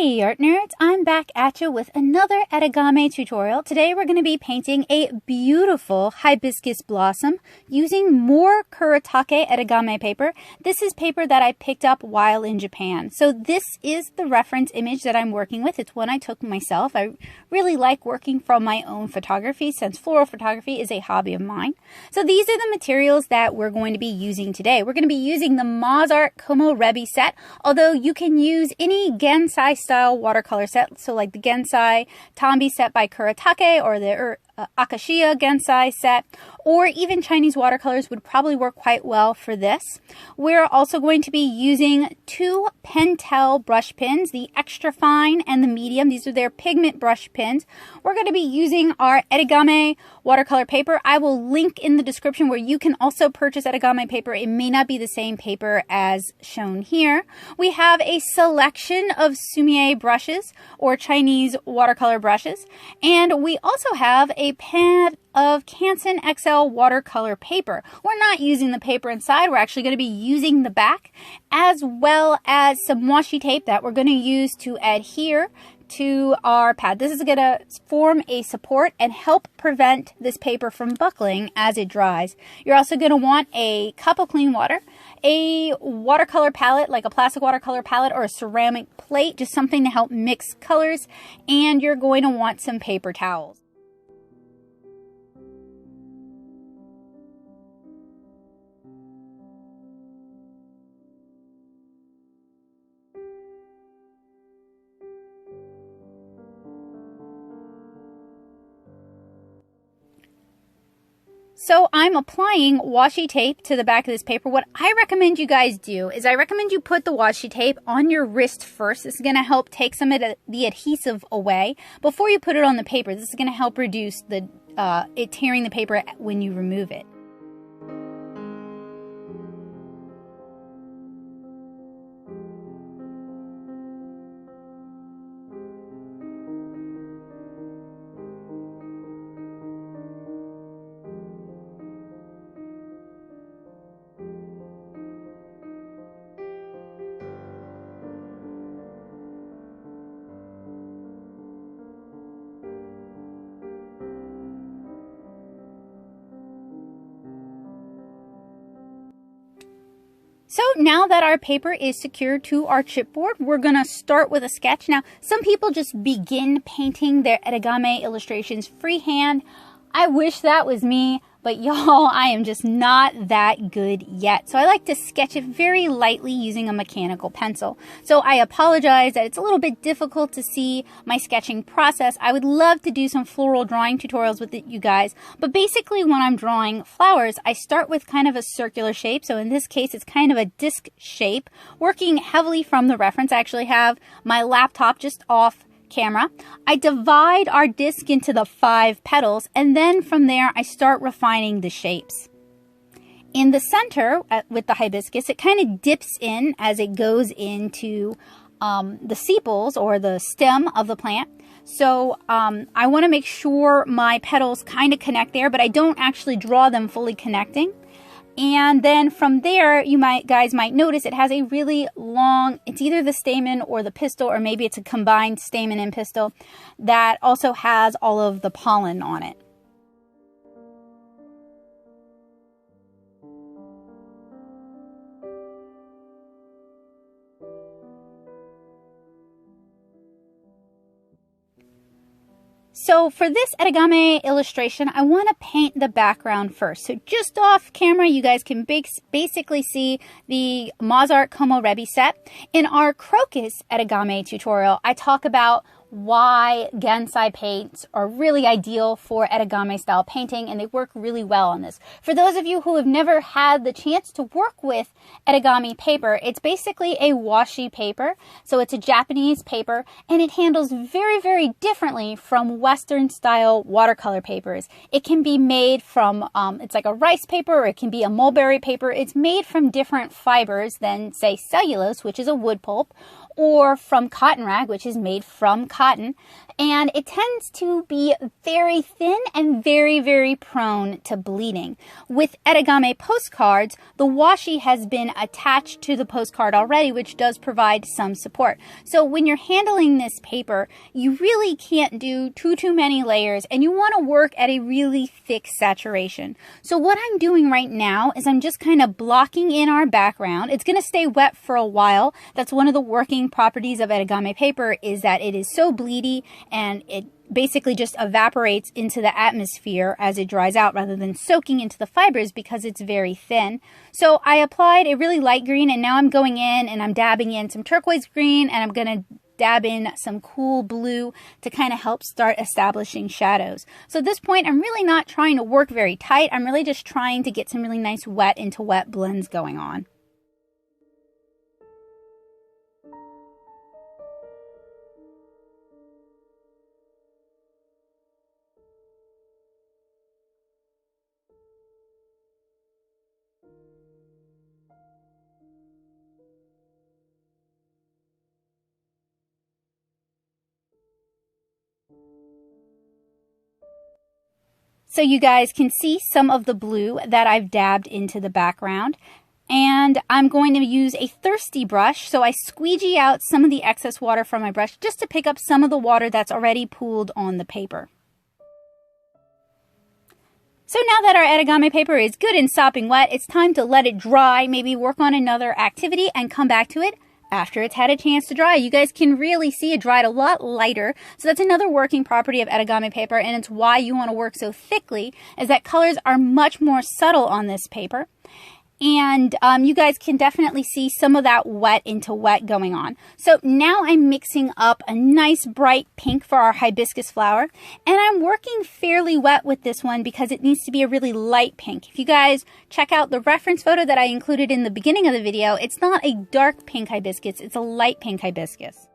Hey art nerds, I'm back at you with another Etegami tutorial. Today we're going to be painting a beautiful hibiscus blossom using more Kuretake Etegami paper. This is paper that I picked up while in Japan. So this is the reference image that I'm working with. It's one I took myself. I really like working from my own photography since floral photography is a hobby of mine. So these are the materials that we're going to be using today. We're going to be using the Mozart Como Rebi set, although you can use any Gensai style watercolor set, so like the Gensai Tambi set by Kuretake or the Akashiya Gensai set, or even Chinese watercolors would probably work quite well for this. We're also going to be using two Pentel brush pens, the extra fine and the medium. These are their pigment brush pens. We're going to be using our Etegami watercolor paper. I will link in the description where you can also purchase Etegami paper. It may not be the same paper as shown here. We have a selection of Sumie brushes or Chinese watercolor brushes, and we also have a pad of Canson XL watercolor paper. We're not using the paper inside. We're actually going to be using the back, as well as some washi tape that we're going to use to adhere to our pad. This is going to form a support and help prevent this paper from buckling as it dries. You're also going to want a cup of clean water, a watercolor palette, like a plastic watercolor palette or a ceramic plate, just something to help mix colors, and you're going to want some paper towels. So I'm applying washi tape to the back of this paper. What I recommend you guys do is I recommend you put the washi tape on your wrist first. This is going to help take some of the adhesive away before you put it on the paper. This is going to help reduce it tearing the paper when you remove it. So now that our paper is secured to our chipboard, we're going to start with a sketch. Now, some people just begin painting their Etegami illustrations freehand. I wish that was me, but y'all, I am just not that good yet. So I like to sketch it very lightly using a mechanical pencil. So I apologize that it's a little bit difficult to see my sketching process. I would love to do some floral drawing tutorials with you guys, but basically when I'm drawing flowers, I start with kind of a circular shape. So in this case, it's kind of a disc shape, working heavily from the reference. I actually have my laptop just off camera. I divide our disc into the 5 petals, and then from there I start refining the shapes. In the center with the hibiscus, it kind of dips in as it goes into the sepals or the stem of the plant. So I want to make sure my petals kind of connect there, but I don't actually draw them fully connecting. And then from there, guys might notice it has a really long, it's either the stamen or the pistil, or maybe it's a combined stamen and pistil that also has all of the pollen on it. So for this Etegami illustration, I want to paint the background first. So just off camera, you guys can basically see the Mozart Como Rebi set. In our Crocus Etegami tutorial, I talk about why Gensai paints are really ideal for Etegami style painting, and they work really well on this. For those of you who have never had the chance to work with Etegami paper, it's basically a washi paper. So it's a Japanese paper, and it handles very, very differently from Western style watercolor papers. It can be made from, it's like a rice paper, or it can be a mulberry paper. It's made from different fibers than, say, cellulose, which is a wood pulp, or from cotton rag, which is made from cotton. And it tends to be very thin and very, very prone to bleeding. With Etegami postcards, the washi has been attached to the postcard already, which does provide some support. So when you're handling this paper, you really can't do too many layers, and you want to work at a really thick saturation. So what I'm doing right now is I'm just kind of blocking in our background. It's going to stay wet for a while. That's one of the working properties of Etegami paper, is that it is so bleedy and it basically just evaporates into the atmosphere as it dries out rather than soaking into the fibers because it's very thin. So I applied a really light green, and now I'm going in and I'm dabbing in some turquoise green, and I'm going to dab in some cool blue to kind of help start establishing shadows. So at this point, I'm really not trying to work very tight. I'm really just trying to get some really nice wet into wet blends going on. So you guys can see some of the blue that I've dabbed into the background. And I'm going to use a thirsty brush, so I squeegee out some of the excess water from my brush just to pick up some of the water that's already pooled on the paper. So now that our Etegami paper is good and sopping wet, it's time to let it dry, maybe work on another activity, and come back to it after it's had a chance to dry. You guys can really see it dried a lot lighter. So that's another working property of Etegami paper, and it's why you want to work so thickly, is that colors are much more subtle on this paper. And you guys can definitely see some of that wet into wet going on. So now I'm mixing up a nice bright pink for our hibiscus flower. And I'm working fairly wet with this one because it needs to be a really light pink. If you guys check out the reference photo that I included in the beginning of the video, it's not a dark pink hibiscus, it's a light pink hibiscus.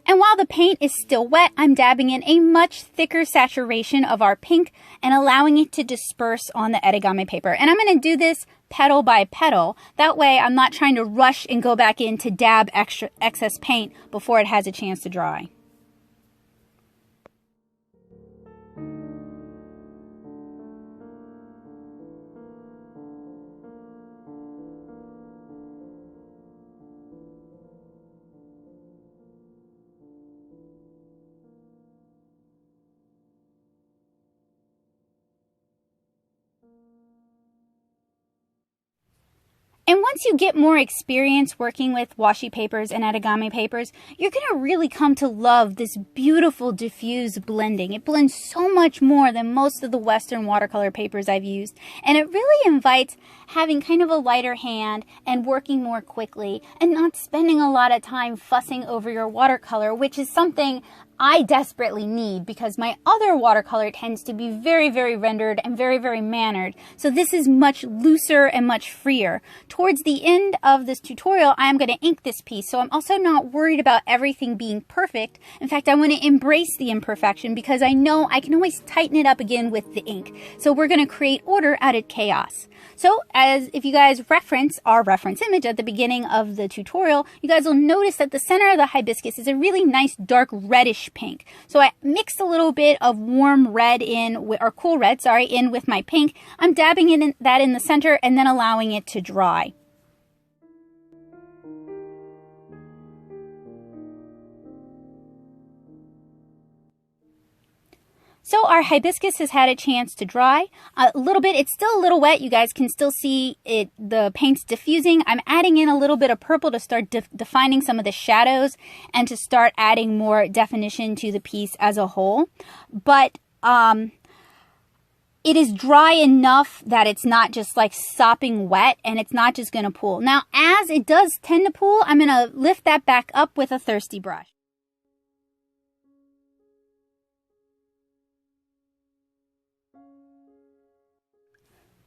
And while the paint is still wet, I'm dabbing in a much thicker saturation of our pink and allowing it to disperse on the Etegami paper. And I'm going to do this petal by petal. That way I'm not trying to rush and go back in to dab excess paint before it has a chance to dry. And once you get more experience working with washi papers and Etegami papers, you're going to really come to love this beautiful diffuse blending. It blends so much more than most of the Western watercolor papers I've used. And it really invites having kind of a lighter hand and working more quickly and not spending a lot of time fussing over your watercolor, which is something I desperately need because my other watercolor tends to be very, very rendered and very, very mannered. So this is much looser and much freer. Towards the end of this tutorial, I am going to ink this piece, so I'm also not worried about everything being perfect. In fact, I want to embrace the imperfection because I know I can always tighten it up again with the ink. So we're going to create order out of chaos. So as if you guys reference our reference image at the beginning of the tutorial, you guys will notice that the center of the hibiscus is a really nice dark reddish pink. So I mixed a little bit of warm red in, or cool red, sorry, in with my pink. I'm dabbing that in the center and then allowing it to dry. So our hibiscus has had a chance to dry a little bit. It's still a little wet. You guys can still see it. The paint's diffusing. I'm adding in a little bit of purple to start defining some of the shadows and to start adding more definition to the piece as a whole. But it is dry enough that it's not just like sopping wet and it's not just going to pool. Now, as it does tend to pool, I'm going to lift that back up with a thirsty brush.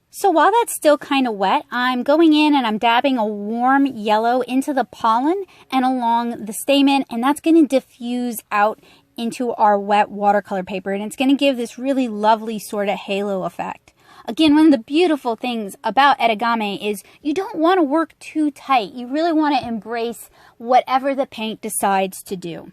So while that's still kind of wet, I'm going in and I'm dabbing a warm yellow into the pollen and along the stamen, and that's going to diffuse out into our wet watercolor paper, and it's going to give this really lovely sort of halo effect. Again, one of the beautiful things about Etegami is you don't want to work too tight. You really want to embrace whatever the paint decides to do.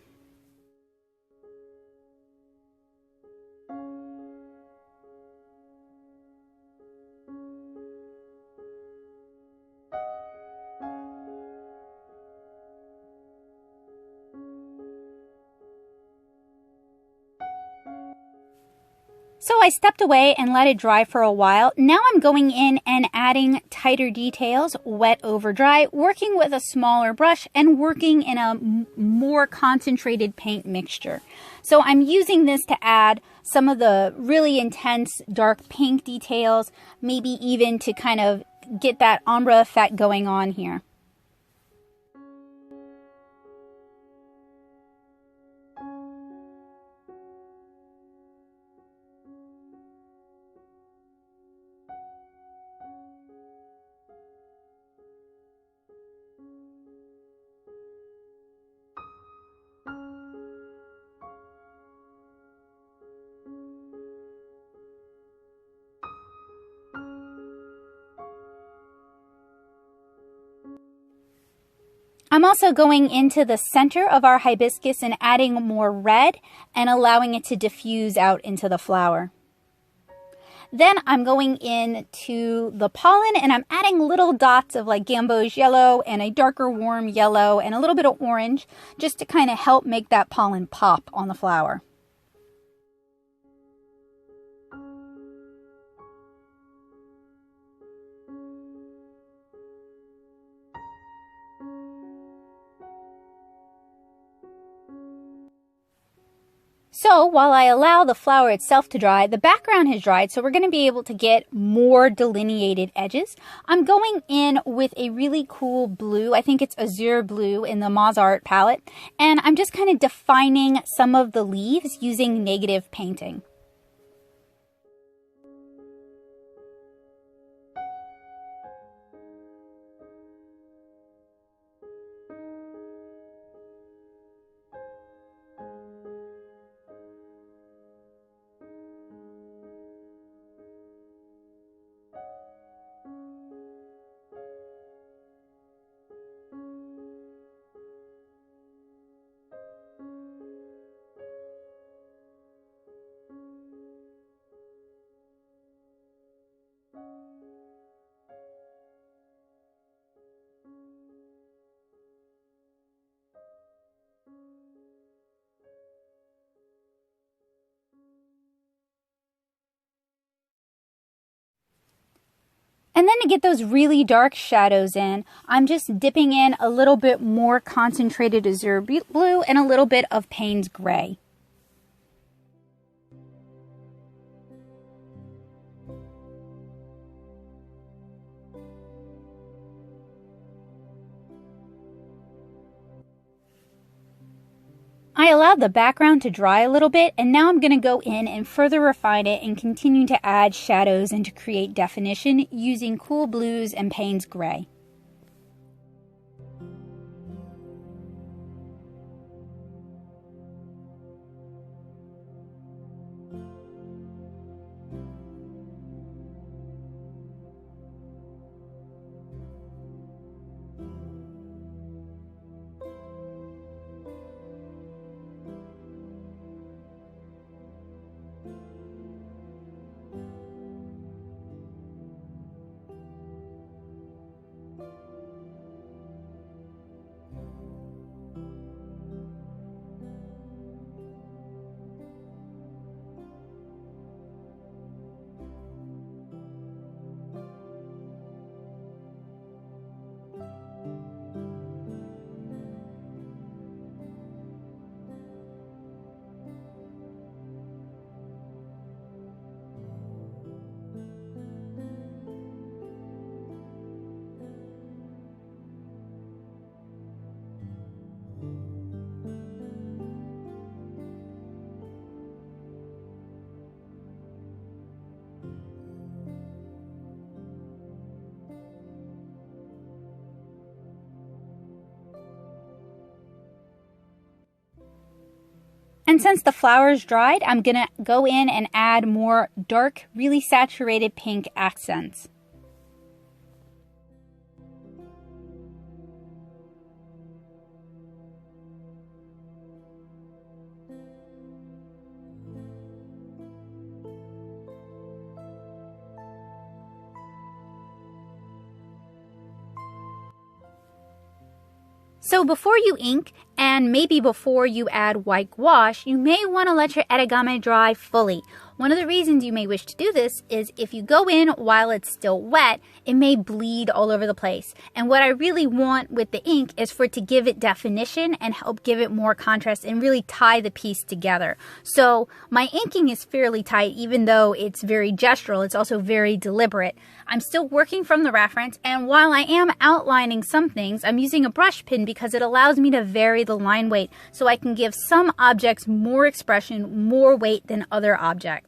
So I stepped away and let it dry for a while. Now I'm going in and adding tighter details, wet over dry, working with a smaller brush and working in a more concentrated paint mixture. So I'm using this to add some of the really intense dark pink details, maybe even to kind of get that ombre effect going on here. I'm also going into the center of our hibiscus and adding more red and allowing it to diffuse out into the flower. Then I'm going into the pollen and I'm adding little dots of like gamboge yellow and a darker warm yellow and a little bit of orange just to kind of help make that pollen pop on the flower. So while I allow the flower itself to dry, the background has dried, so we're going to be able to get more delineated edges. I'm going in with a really cool blue. I think it's azure blue in the Mozart palette, and I'm just kind of defining some of the leaves using negative painting. And then to get those really dark shadows in, I'm just dipping in a little bit more concentrated azure blue and a little bit of Payne's gray. I allowed the background to dry a little bit, and now I'm going to go in and further refine it and continue to add shadows and to create definition using cool blues and Payne's gray. And since the flower's dried, I'm gonna go in and add more dark, really saturated pink accents. So before you ink, and maybe before you add white gouache, you may want to let your Etegami dry fully. One of the reasons you may wish to do this is if you go in while it's still wet, it may bleed all over the place. And what I really want with the ink is for it to give it definition and help give it more contrast and really tie the piece together. So my inking is fairly tight, even though it's very gestural, it's also very deliberate. I'm still working from the reference, and while I am outlining some things, I'm using a brush pen because it allows me to vary the line weight so I can give some objects more expression, more weight than other objects.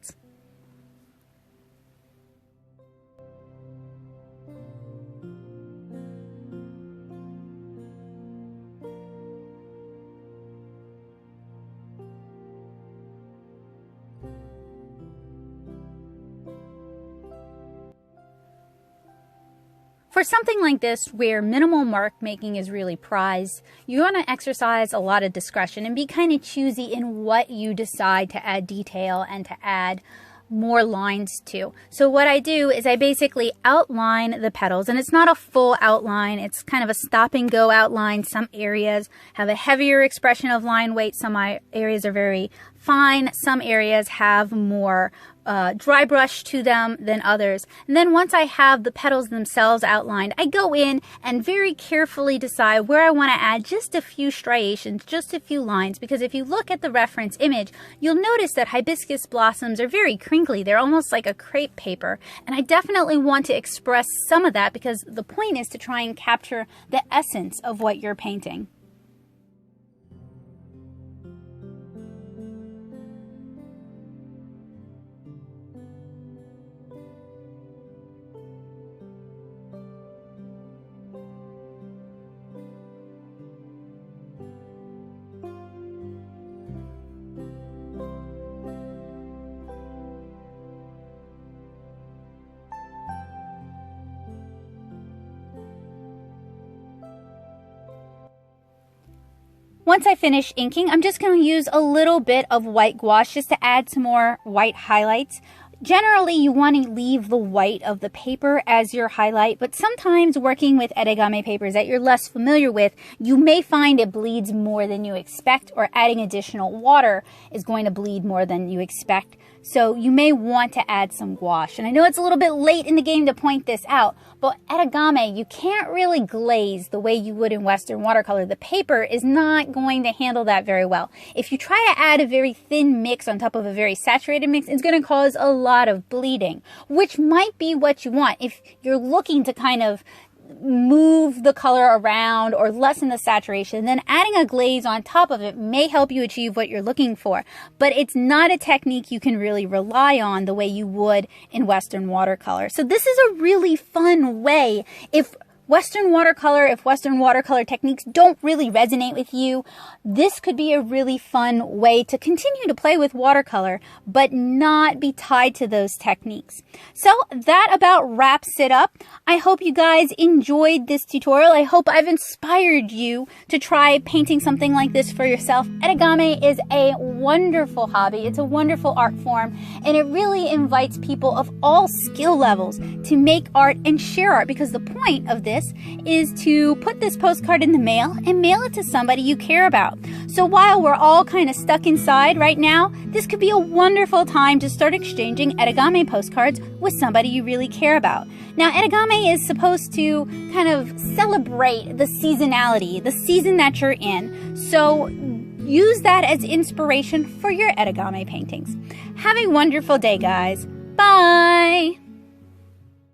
For something like this, where minimal mark making is really prized, you want to exercise a lot of discretion and be kind of choosy in what you decide to add detail and to add more lines to. So what I do is I basically outline the petals, and it's not a full outline, it's kind of a stop and go outline. Some areas have a heavier expression of line weight, some areas are very fine, some areas have more dry brush to them than others. And then once I have the petals themselves outlined, I go in and very carefully decide where I want to add just a few striations, just a few lines, because if you look at the reference image, you'll notice that hibiscus blossoms are very crinkly. They're almost like a crepe paper. And I definitely want to express some of that because the point is to try and capture the essence of what you're painting. Once I finish inking, I'm just going to use a little bit of white gouache just to add some more white highlights. Generally, you want to leave the white of the paper as your highlight, but sometimes working with Etegami papers that you're less familiar with, you may find it bleeds more than you expect, or adding additional water is going to bleed more than you expect. So you may want to add some gouache. And I know it's a little bit late in the game to point this out, but Etegami, you can't really glaze the way you would in Western watercolor. The paper is not going to handle that very well. If you try to add a very thin mix on top of a very saturated mix, it's going to cause a lot of bleeding, which might be what you want if you're looking to kind of move the color around or lessen the saturation. Then adding a glaze on top of it may help you achieve what you're looking for, but it's not a technique you can really rely on the way you would in Western watercolor. So this is a really fun way if Western watercolor techniques don't really resonate with you, this could be a really fun way to continue to play with watercolor, but not be tied to those techniques. So that about wraps it up. I hope you guys enjoyed this tutorial. I hope I've inspired you to try painting something like this for yourself. Etegami is a wonderful hobby. It's a wonderful art form, and it really invites people of all skill levels to make art and share art, because the point of this is to put this postcard in the mail and mail it to somebody you care about. So while we're all kind of stuck inside right now, this could be a wonderful time to start exchanging Etegami postcards with somebody you really care about. Now, Etegami is supposed to kind of celebrate the seasonality, the season that you're in. So use that as inspiration for your Etegami paintings. Have a wonderful day, guys. Bye!